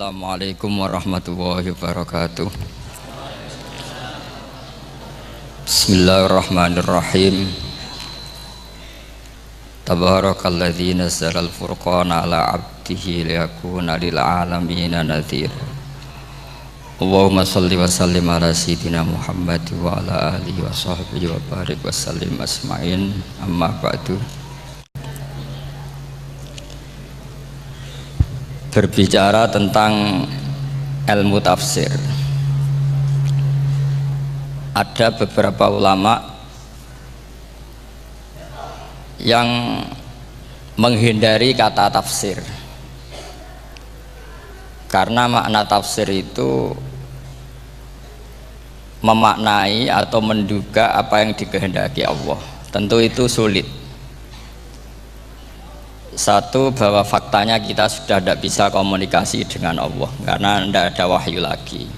Assalamualaikum warahmatullahi wabarakatuh. Bismillahirrahmanirrahim. Tabarakalladzi nazzalal furqana ala 'abdihi liyakuna lil 'alamina nadhir. Allahumma shalli wa sallim ala sayyidina Muhammad wa ala alihi wa sahbihi wa barik wa sallim asma'in. Amma ba'du. Berbicara tentang ilmu tafsir, ada beberapa ulama yang menghindari kata tafsir karena makna tafsir itu memaknai atau menduga apa yang dikehendaki Allah. Tentu itu sulit. Satu, bahwa faktanya kita sudah tidak bisa komunikasi dengan Allah karena tidak ada wahyu lagi,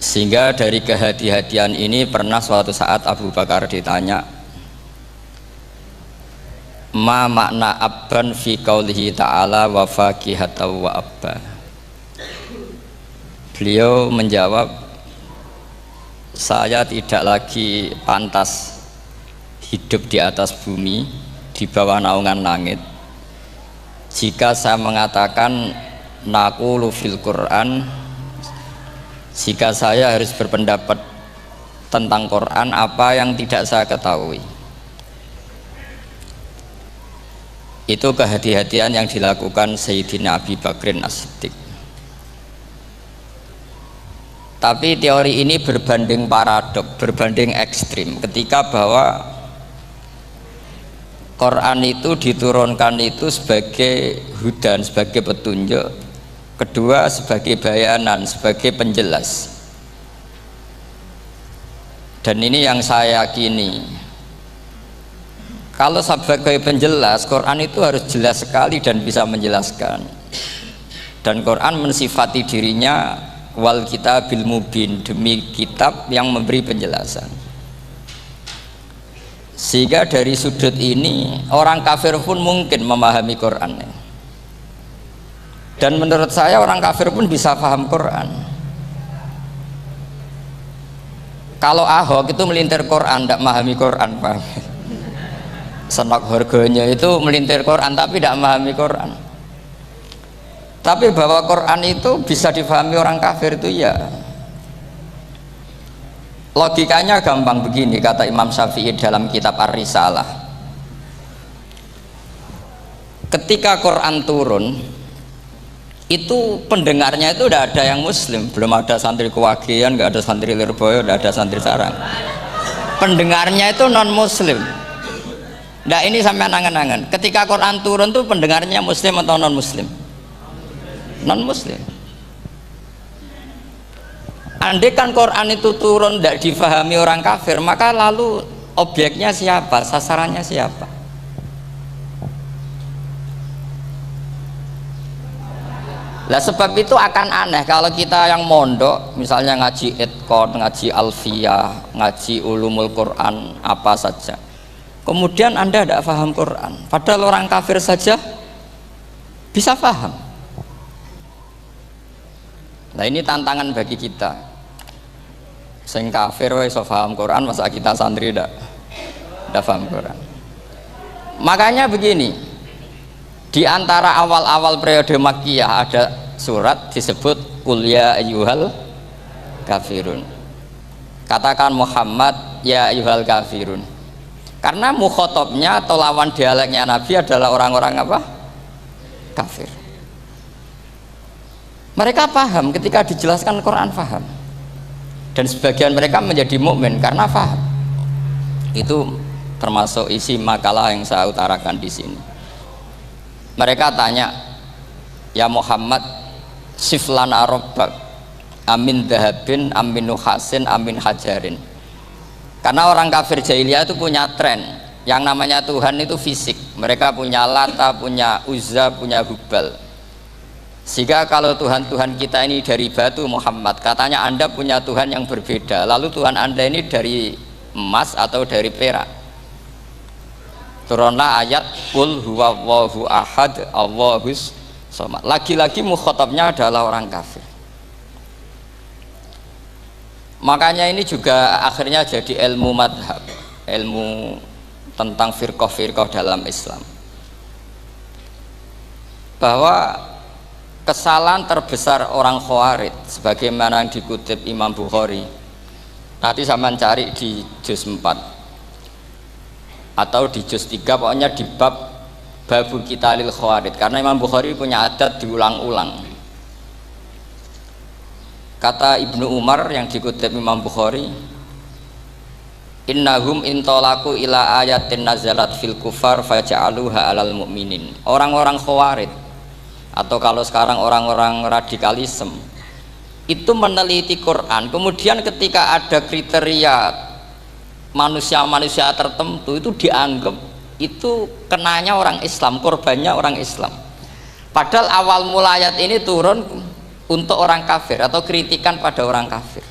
sehingga dari kehati-hatian ini pernah suatu saat Abu Bakar ditanya, ma makna abban fi qaulihi ta'ala wa fakihata wa abba. Beliau menjawab, saya tidak lagi pantas hidup di atas bumi, di bawah naungan langit, jika saya mengatakan naqulu fil Quran, jika saya harus berpendapat tentang Quran apa yang tidak saya ketahui. Itu kehati-hatian yang dilakukan Sayyidina Abi Bakrin As-Siddiq. Tapi teori ini berbanding paradok, berbanding ekstrim, ketika bahwa Quran itu diturunkan itu sebagai hudan, sebagai petunjuk, kedua sebagai bayanan, sebagai penjelas. Dan ini yang saya yakini, kalau sebagai penjelas, Quran itu harus jelas sekali dan bisa menjelaskan. Dan Quran mensifati dirinya wal kitabil mubin, demi kitab yang memberi penjelasan. Sehingga dari sudut ini orang kafir pun mungkin memahami Quran. Dan menurut saya orang kafir pun bisa paham Quran. Kalau Ahok itu melintir Quran, tidak memahami Quran, paham? Senak harganya itu melintir Quran tapi tidak memahami Quran. Tapi bahwa Quran itu bisa dipahami orang kafir itu ya. Logikanya gampang begini, kata Imam Syafi'i dalam kitab Ar-Risalah. Ketika Quran turun, itu pendengarnya itu tidak ada yang muslim, belum ada santri Kewagian, nggak ada santri Lirboyo, nggak ada santri Sarang. Pendengarnya itu non muslim. Nah ini sampai angan-angan, ketika Quran turun tuh pendengarnya muslim atau non muslim? Non muslim. Andai kan Quran itu turun tidak difahami orang kafir, maka lalu objeknya siapa, sasarannya siapa? Lah sebab itu akan aneh kalau kita yang mondok, misalnya ngaji Itqon, ngaji Alfiyah, ngaji Ulumul Quran, apa saja, kemudian Anda tidak paham Quran, padahal orang kafir saja bisa paham. Nah ini tantangan bagi kita. Sing kafir wis iso paham Quran, masa kita santri ndak paham Quran. Makanya begini, di antara awal-awal periode Makkiyah ada surat disebut Qul ya ayyuhal kafirun. Katakan Muhammad ya ayyuhal kafirun. Karena mukhatabnya atau lawan dialeknya Nabi adalah orang-orang apa? Kafir. Mereka paham ketika dijelaskan Quran, paham. Dan sebagian mereka menjadi mukmin karena paham. Itu termasuk isi makalah yang saya utarakan di sini. Mereka tanya, ya Muhammad, siflana rabbak amin dahabin amin nuhasin amin hajarin. Karena orang kafir jahiliyah itu punya tren yang namanya Tuhan itu fisik. Mereka punya Lata, punya Uzza, punya Hubal. Sehingga kalau Tuhan-Tuhan kita ini dari batu, Muhammad, katanya Anda punya Tuhan yang berbeda, lalu Tuhan Anda ini dari emas atau dari perak. Turunlah ayat Qul huwallahu ahad Allahus Somad. Lagi-lagi mukhatabnya adalah orang kafir. Makanya ini juga akhirnya jadi ilmu madhab, ilmu tentang firqah-firqah dalam Islam, bahwa kesalahan terbesar orang Khawarij sebagaimana yang dikutip Imam Bukhari, nanti sampean cari di juz 4 atau di juz 3, pokoknya di bab Babu Qitalil Khawarij, karena Imam Bukhari punya adat diulang-ulang. Kata Ibnu Umar yang dikutip Imam Bukhari, innahum intolaku ila ayatin nazalat fil kufar faja'aluha alal mu'minin. Orang-orang Khawarij, atau kalau sekarang orang-orang radikalisme, itu meneliti Quran, kemudian ketika ada kriteria manusia-manusia tertentu itu dianggap itu kenanya orang Islam, korbannya orang Islam, padahal awal mula ayat ini turun untuk orang kafir atau kritikan pada orang kafir.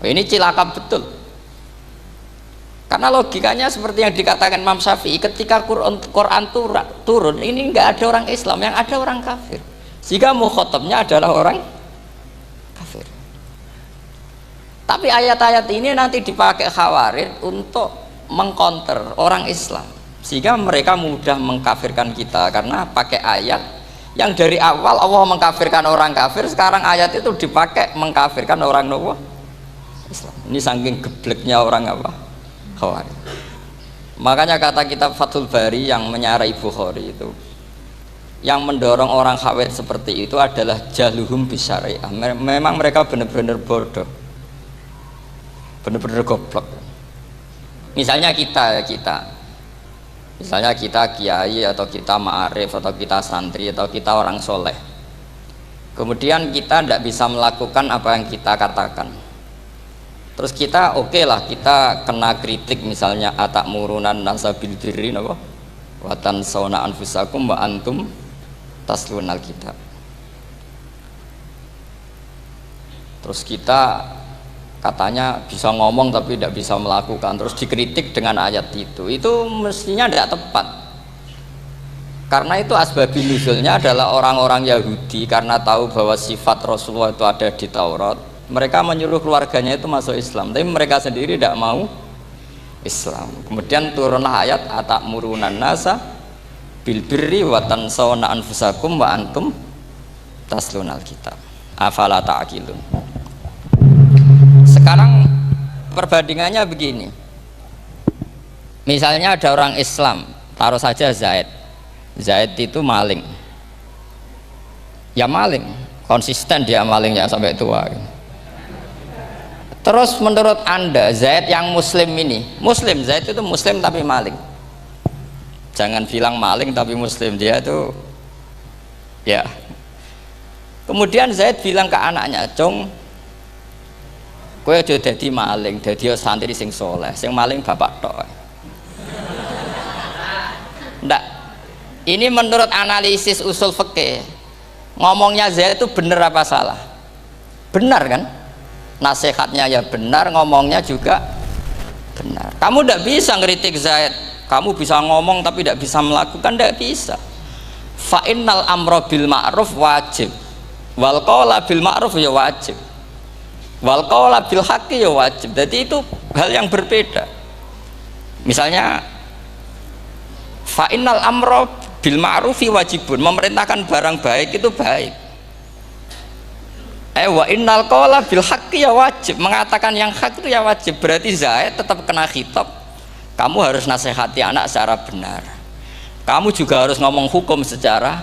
Ini cilaka betul, karena logikanya seperti yang dikatakan Imam Syafi'i, ketika Quran turun ini nggak ada orang Islam, yang ada orang kafir, sehingga mukhatabnya adalah orang kafir. Tapi ayat-ayat ini nanti dipakai Khawarij untuk mengcounter orang Islam, sehingga mereka mudah mengkafirkan kita karena pakai ayat yang dari awal Allah mengkafirkan orang kafir, sekarang ayat itu dipakai mengkafirkan orang Islam. Ini saking gebleknya orang Khawarij. Makanya kata kitab Fathul Bari yang menyarai Bukhari itu, yang mendorong orang Khawarij seperti itu adalah jahluhum bisyariah. Memang mereka benar-benar bodoh, benar-benar goblok. Misalnya kita kiai atau kita ma'arif atau kita santri atau kita orang soleh, kemudian kita tidak bisa melakukan apa yang kita katakan, terus kita oke lah, kita kena kritik, misalnya atakmurunan nasabil birri wa tansawna anfusakum wa antum taslunal kitab. Terus kita katanya bisa ngomong tapi tidak bisa melakukan, terus dikritik dengan ayat itu mestinya tidak tepat, karena itu asbabun nuzulnya adalah orang-orang Yahudi, karena tahu bahwa sifat Rasulullah itu ada di Taurat, mereka menyuruh keluarganya itu masuk Islam, tapi mereka sendiri tidak mau Islam. Kemudian turunlah ayat atakmurunan nasa bil birri wa tansawna anfusakum wa antum taslunal kitab afala ta'qilun. Sekarang perbandingannya begini, misalnya ada orang Islam, taruh saja Zaid itu maling, ya maling, konsisten dia malingnya sampai tua. Terus menurut Anda Zaid yang muslim ini, Zaid itu muslim tapi maling, jangan bilang maling tapi muslim, dia itu ya. Kemudian Zaid bilang ke anaknya, "Cung, kowe aja dadi maling, dadi santri sing soleh, sing maling bapak tok." Ndak, ini menurut analisis usul fikih, ngomongnya Zaid itu benar apa salah? Benar kan? Nasihatnya ya benar, ngomongnya juga benar. Kamu tidak bisa ngeritik Zaid, kamu bisa ngomong tapi tidak bisa melakukan, tidak bisa. Fa innal amra bil ma'ruf wajib, wal qawla bil ma'ruf ya wajib, wal qawla bil haqqi ya wajib. Jadi itu hal yang berbeda. Misalnya fa innal amra bil ma'rufi wajibun, memerintahkan barang baik itu baik. Wa innal qawla bil haqqi ya wajib, mengatakan yang hak itu ya wajib. Berarti Zaid tetap kena khitab, kamu harus nasihati anak secara benar, kamu juga harus ngomong hukum secara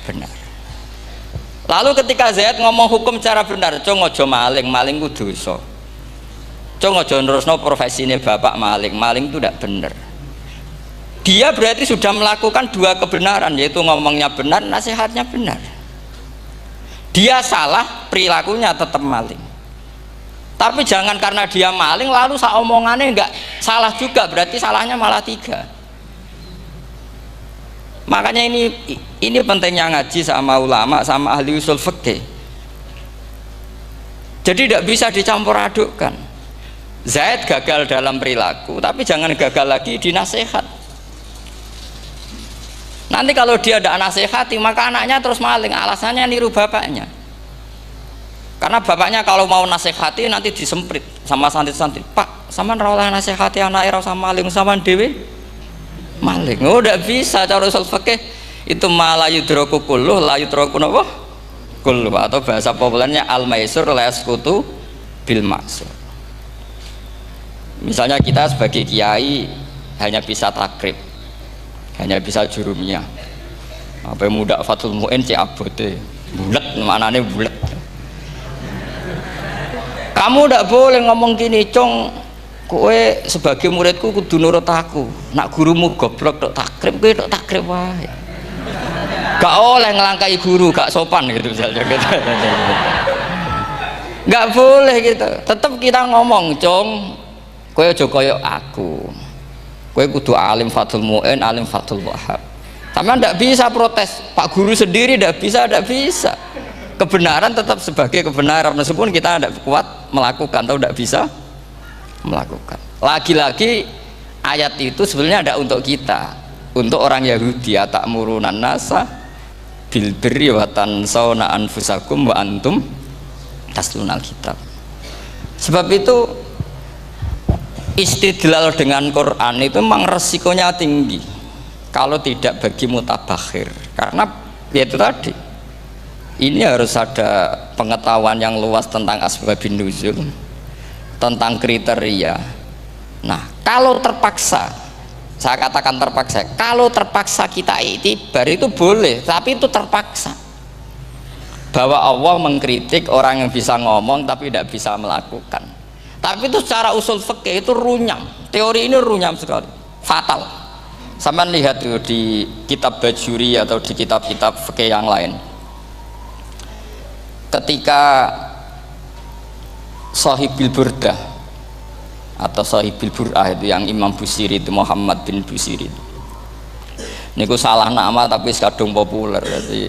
benar. Lalu ketika Zaid ngomong hukum secara benar, cung ojo maling, maling ku dosa, cung ojo nerusno profesine bapak maling itu tidak benar. Dia berarti sudah melakukan dua kebenaran, yaitu ngomongnya benar, nasihatnya benar. Dia salah, perilakunya tetap maling. Tapi jangan karena dia maling lalu omongannya enggak salah juga, berarti salahnya malah tiga. Makanya ini pentingnya ngaji sama ulama, sama ahli usul fikih. Jadi tidak bisa dicampur adukkan. Zaid gagal dalam perilaku, tapi jangan gagal lagi di nasihat. Nanti kalau dia tidak nasihati, maka anaknya terus maling, alasannya niru bapaknya. Karena bapaknya kalau mau nasihati nanti disemprit sama santri-santri, Pak, sama rawlah nasihati anak era sama maling sama dewe maling. Oh, tidak bisa cara usul fikih itu malah yudroku kulluh la yudroku napa kulluh, atau bahasa populernya al maisur la yasqutu bil maksur. Misalnya kita sebagai kiai hanya bisa takrib, hanya bisa jurumiyah, apa muda fatul mu'in cek abote bulat, maknanya bulat. Kamu tidak boleh ngomong gini, Cong, kowe sebagai muridku kudu nurut aku, nak gurumu goblok tok takrib, kowe tok takrib wae, gak oleh ngelangkai guru, gak sopan gitu misalnya gitu. Gak boleh gitu, tetap kita ngomong, Cong, kowe aja kaya aku, kowe kudu alim fatul mu'in, alim fatul wahab. Tapi tidak bisa protes, Pak Guru sendiri tidak bisa. Kebenaran tetap sebagai kebenaran, meskipun kita tidak kuat melakukan atau tidak bisa melakukan. Lagi-lagi ayat itu sebenarnya ada untuk kita, untuk orang Yahudi, ta'murunan nasa bil birri wa tansawna anfusakum wa antum taslunal kitab. Sebab itu istidlal dengan Quran itu memang resikonya tinggi kalau tidak bagi mutabakhir, karena yaitu tadi ini harus ada pengetahuan yang luas tentang asbabun nuzul, tentang kriteria. Nah, kalau terpaksa, saya katakan terpaksa, kalau terpaksa kita iktibar itu boleh, tapi itu terpaksa, bahwa Allah mengkritik orang yang bisa ngomong tapi tidak bisa melakukan. Tapi itu secara usul fikih itu runyam, teori ini runyam sekali, fatal. Sama lihat tuh di kitab Bajuri atau di kitab-kitab fikih yang lain, ketika Shahibil Burdah atau Shahibil Bur'ah itu yang Imam Busiri itu, Muhammad bin Busiri itu, niku salah nama tapi kadung populer. Jadi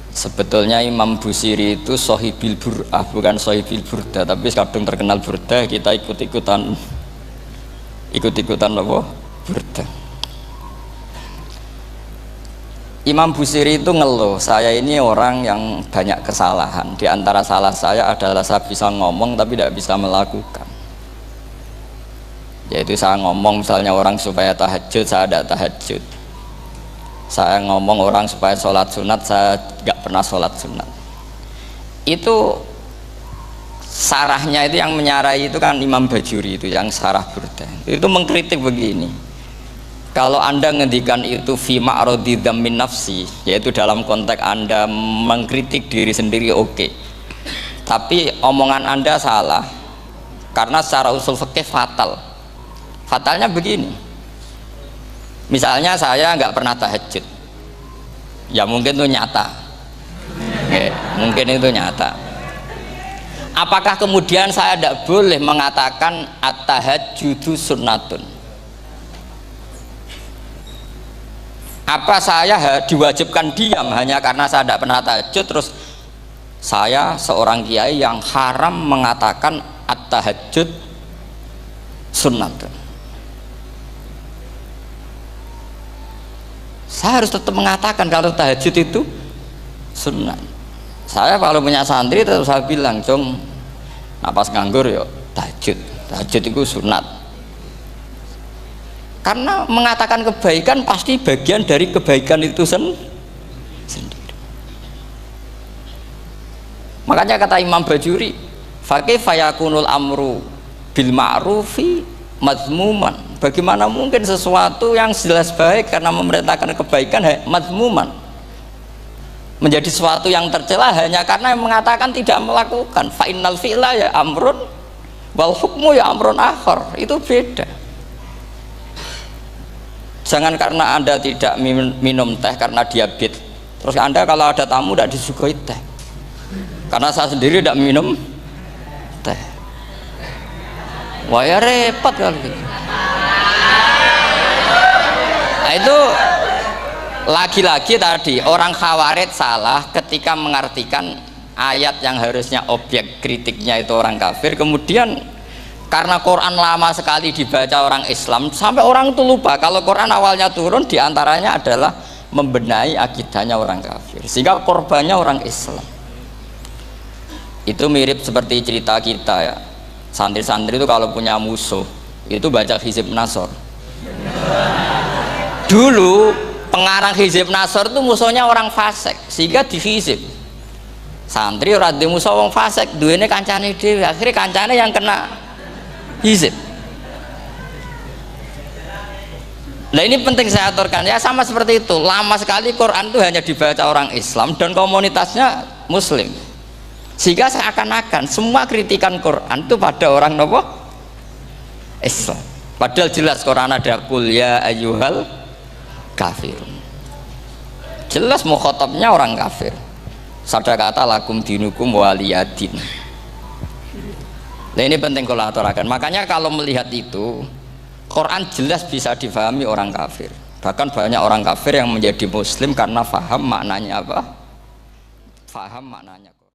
sebetulnya Imam Busiri itu Shahibil Bur'ah, bukan Shahibil Burdah, tapi kadung terkenal Burdah, kita ikut-ikutan apa? Burdah. Imam Busiri itu ngeluh, saya ini orang yang banyak kesalahan, di antara salah saya adalah saya bisa ngomong tapi tidak bisa melakukan. Yaitu saya ngomong misalnya orang supaya tahajud, saya tidak tahajud. Saya ngomong orang supaya sholat sunat, saya nggak pernah sholat sunat. Itu sarahnya itu yang menyarai itu kan Imam Bajuri itu yang sarah Burdah. Itu mengkritik begini, kalau Anda ngendikan itu fi ma'radi dzammin nafsi, yaitu dalam konteks Anda mengkritik diri sendiri, oke. Tapi omongan Anda salah, karena secara usul fikih fatal. Fatalnya begini, misalnya saya nggak pernah tahajud, ya mungkin itu nyata, mungkin itu nyata. Apakah kemudian saya tidak boleh mengatakan at-tahajjudu sunnatun? Apa saya diwajibkan diam hanya karena saya tidak pernah tahajud, terus saya seorang kiai yang haram mengatakan at-tahajjud sunnatun? Saya harus tetap mengatakan kalau tahajud itu sunnah. Saya kalau punya santri tetap saya bilang, Jong, napas nganggur yuk tahajud itu sunat. Karena mengatakan kebaikan pasti bagian dari kebaikan itu sendiri. Makanya kata Imam Bajuri, faqih fayakunul amru bil ma'rufi mazmuman. Bagaimana mungkin sesuatu yang jelas baik karena memerintahkan kebaikan mazmuman menjadi sesuatu yang tercela hanya karena mengatakan tidak melakukan. Fa innal fi'la ya amrun wal hukmu ya amrun akhar. Itu beda. Jangan karena Anda tidak minum teh karena diabetes, terus Anda kalau ada tamu tidak disuguhi teh. Karena saya sendiri tidak minum teh. Wah, ya repot kalau gitu. Nah, itu lagi-lagi tadi orang Khawarij salah ketika mengartikan ayat yang harusnya objek kritiknya itu orang kafir, kemudian Karena Quran lama sekali dibaca orang Islam sampai orang itu lupa kalau Quran awalnya turun diantaranya adalah membenahi akidahnya orang kafir, sehingga korbannya orang Islam. Itu mirip seperti cerita kita ya, santri-santri itu kalau punya musuh itu baca Hizib Nasor. Dulu pengarang Hizib Nasor itu musuhnya orang fasik, sehingga dihizib. Santri ora duwe musuh wong fasik, duwene kancane dhewe, akhirnya kancane yang kena hizib. Nah ini penting saya aturkan ya, sama seperti itu. Lama sekali Quran itu hanya dibaca orang Islam dan komunitasnya Muslim, sehingga seakan-akan semua kritikan Quran itu pada orang nopo Islam. Padahal jelas Quran ada kul ya ayyuhal kafirun, jelas mukhatabnya orang kafir. Sadaqata lakum dinukum waliyadin. Nah ini penting kalau aturakan. Makanya kalau melihat itu Quran jelas bisa difahami orang kafir. Bahkan banyak orang kafir yang menjadi muslim karena faham maknanya apa? Faham maknanya.